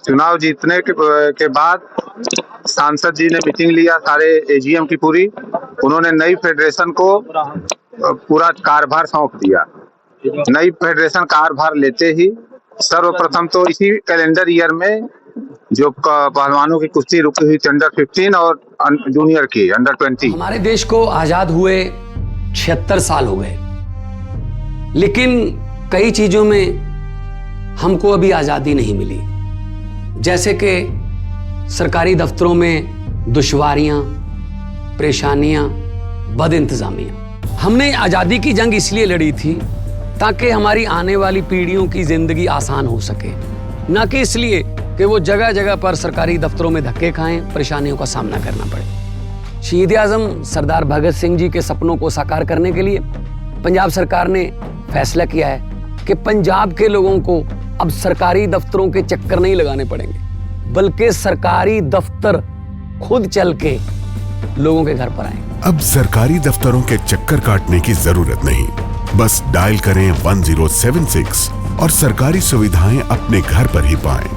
चुनाव जीतने के बाद सांसद जी ने मीटिंग लिया सारे एजीएम की पूरी। उन्होंने नई फेडरेशन को पूरा कार्यभार सौंप दिया। नई फेडरेशन कार्यभार लेते ही सर्वप्रथम तो इसी कैलेंडर ईयर में जो पहलवानों की कुश्ती रुकी हुई थी अंडर 15 और जूनियर की अंडर 20। हमारे देश को आजाद हुए 76 साल हो गए, लेकिन कई चीजों में हमको अभी आजादी नहीं मिली। जैसे कि सरकारी दफ्तरों में दुश्वारियां, परेशानियां, बदइंतजामियां। हमने आजादी की जंग इसलिए लड़ी थी ताकि हमारी आने वाली पीढ़ियों की जिंदगी आसान हो सके, ना कि इसलिए कि वो जगह जगह पर सरकारी दफ्तरों में धक्के खाएं, परेशानियों का सामना करना पड़े। शहीद आजम सरदार भगत सिंह जी के सपनों को साकार करने के लिए पंजाब सरकार ने फैसला किया है कि पंजाब के लोगों को अब सरकारी दफ्तरों के चक्कर नहीं लगाने पड़ेंगे, बल्कि सरकारी दफ्तर खुद चल के लोगों के घर पर आएंगे। अब सरकारी दफ्तरों के चक्कर काटने की जरूरत नहीं, बस डायल करें 1076 और सरकारी सुविधाएं अपने घर पर ही पाएं।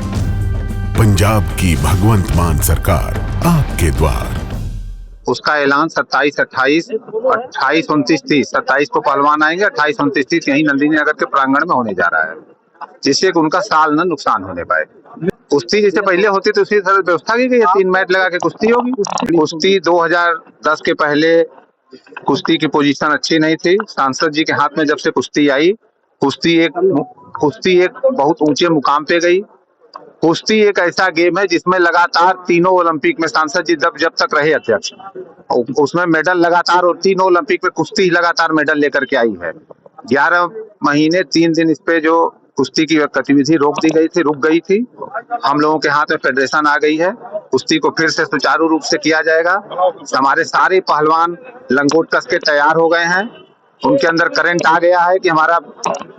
पंजाब की भगवंत मान सरकार आपके द्वार। उसका ऐलान 27, 28, 28, 29, 30, 27 को पहलवान आएंगे, 28, 29, 30 यही नंदिनी नगर के प्रांगण में होने जा रहा है, जिससे उनका साल न नुकसान होने पाए। कुश्ती जैसे पहले होती तो उसी तरह व्यवस्था की गई है, 3 मैच लगा के कुश्ती होगी। कुश्ती 2010 के पहले कुश्ती की पोजीशन अच्छी नहीं थी। सांसद जी के हाथ में जब से कुश्ती आई, कुश्ती एक बहुत ऊंचे मुकाम पे गई। कुश्ती एक ऐसा गेम है जिसमें लगातार तीनों ओलंपिक में सांसद जी जब तक रहे अध्यक्ष, उसमें मेडल लगातार, और तीनों ओलंपिक में कुश्ती लगातार मेडल लेकर के आई है। 11 महीने 3 दिन इस पे जो कुश्ती की गतिविधि रुक गई थी। हम लोगों के हाथ में फेडरेशन आ गई है, कुश्ती को फिर से सुचारू रूप से किया जाएगा। हमारे सारे पहलवान लंगोट कस के तैयार हो गए हैं, उनके अंदर करंट आ गया है कि हमारा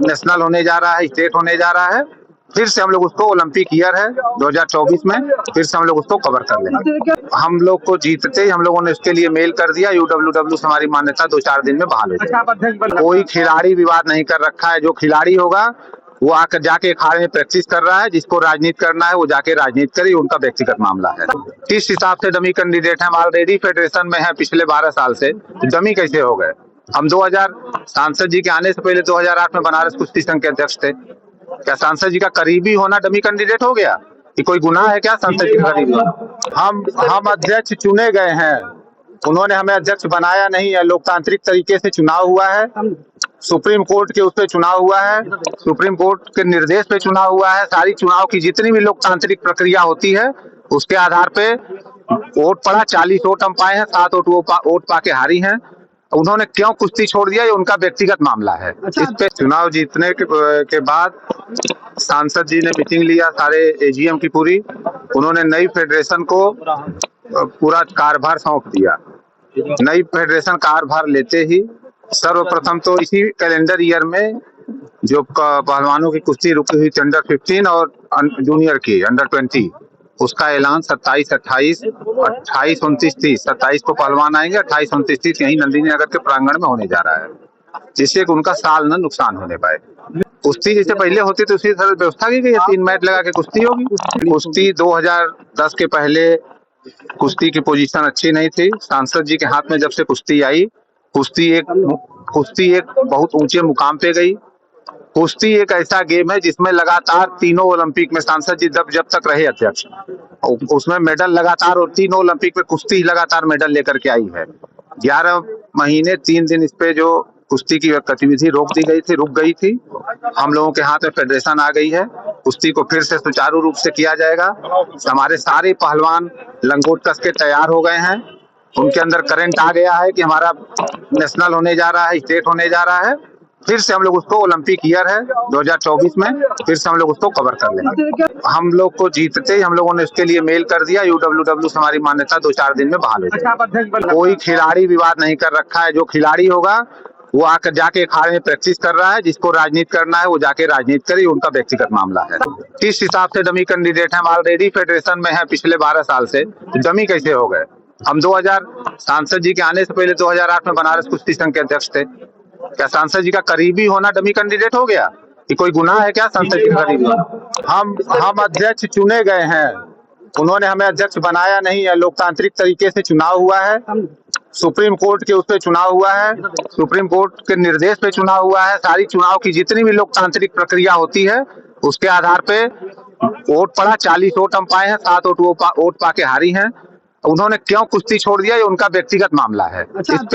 नेशनल होने जा रहा है, स्टेट होने जा रहा है। फिर से हम लोग उसको ओलंपिक ईयर है 2024 में, फिर से हम लोग उसको कवर कर लेंगे। हम लोग को जीतते ही हम लोगों ने उसके लिए मेल कर दिया, UWW से हमारी मान्यता 2-4 दिन में बहाल हो जाएगी। कोई खिलाड़ी विवाद नहीं कर रखा है। जो खिलाड़ी होगा वो आकर जाके अखाड़े में प्रैक्टिस कर रहा है, जिसको राजनीति करना है वो जाके राजनीति करे, उनका व्यक्तिगत मामला है। किस हिसाब से डमी कैंडिडेट है, हम ऑलरेडी फेडरेशन में है पिछले 12 साल से, डमी कैसे हो गए? हम 2000 सांसद जी के आने से पहले 2008 में बनारस कुश्ती संघ के अध्यक्ष थे। क्या सांसद जी का करीबी होना डमी कैंडिडेट हो गया? कि कोई गुनाह है क्या सांसद जी का करीबी होना? हम अध्यक्ष चुने गए हैं, उन्होंने हमें अध्यक्ष बनाया नहीं है। लोकतांत्रिक तरीके से चुनाव हुआ है, सुप्रीम कोर्ट के उस पे चुनाव हुआ है, सुप्रीम कोर्ट के निर्देश पे चुनाव हुआ है। सारी चुनाव की जितनी भी लोकतांत्रिक प्रक्रिया होती है उसके आधार पे वोट पड़ा। 40 वोट हम पाए हैं, 7 वोट पाके हारी हैं। उन्होंने क्यों कुश्ती छोड़ दिया, ये उनका व्यक्तिगत मामला है। इस पे चुनाव जीतने के बाद सांसद जी ने मीटिंग लिया सारे एजीएम की पूरी। उन्होंने नई फेडरेशन को पूरा कार्यभार सौंप दिया। नई फेडरेशन कार्यभार लेते ही सर्वप्रथम तो इसी कैलेंडर ईयर में जो पहलवानों की कुश्ती रुकी हुई थी अंडर 15 और जूनियर की अंडर 20, उसका ऐलान 27, 28, 28, 29, 30, 27 को पहलवान आएंगे, 28, 29, 30 यही नंदिनी नगर के प्रांगण में होने जा रहा है, जिससे उनका साल न नुकसान होने पाए। कुश्ती जैसे पहले होती तो उसी तरह व्यवस्था की गई है, 3 मैच लगा के कुश्ती होगी। कुश्ती 2010 के पहले कुश्ती की पोजीशन अच्छी नहीं थी। सांसद जी के हाथ में जब से कुश्ती आई, कुश्ती एक बहुत ऊंचे मुकाम पे गई। कुश्ती एक ऐसा गेम है जिसमें लगातार तीनों ओलंपिक में सांसद जी जब तक रहे अध्यक्ष, उसमें मेडल लगातार, और तीनों ओलंपिक में कुश्ती लगातार मेडल लेकर के आई है। 11 महीने 3 दिन इस पे जो कुश्ती की गतिविधि रुक गई थी। हम लोगों के हाथ में फेडरेशन आ गई है, कुश्ती को फिर से सुचारू रूप से किया जाएगा। हमारे सारे पहलवान लंगोट कस के तैयार हो गए हैं, उनके अंदर करंट आ गया है कि हमारा नेशनल होने जा रहा है, स्टेट होने जा रहा है। फिर से हम लोग उसको ओलंपिक ईयर है 2024 में, फिर से हम लोग उसको कवर कर लेंगे। हम लोग को जीतते ही हम लोगों ने उसके लिए मेल कर दिया, UWW से हमारी मान्यता 2-4 दिन में बहाल हो जाएगी। कोई खिलाड़ी विवाद नहीं कर रखा है। जो खिलाड़ी होगा वो आकर जाके अखाड़े में प्रैक्टिस कर रहा है, जिसको राजनीति करना है वो जाके राजनीति करे, उनका व्यक्तिगत मामला है। किस हिसाब से डमी कैंडिडेट है, हम ऑलरेडी फेडरेशन में है पिछले 12 साल से, डमी कैसे हो गए? हम 2000 सांसद जी के आने से पहले 2008 में बनारस कुश्ती संघ के अध्यक्ष थे। क्या सांसद जी का करीबी होना डमी कैंडिडेट हो गया? कि कोई गुनाह है क्या संसद की खरीद? हम अध्यक्ष चुने गए हैं, उन्होंने हमें अध्यक्ष बनाया नहीं है। लोकतांत्रिक तरीके से चुनाव हुआ है, सुप्रीम कोर्ट के उस पे चुनाव हुआ है, सुप्रीम कोर्ट के निर्देश पे चुनाव हुआ है। सारी चुनाव की जितनी भी लोकतांत्रिक प्रक्रिया होती है उसके आधार पे वोट पड़ा। 40 वोट हम पाए हैं, 7 वोट पाके हारी हैं। उन्होंने क्यों कुश्ती छोड़ दिया, ये उनका व्यक्तिगत मामला है। इस पे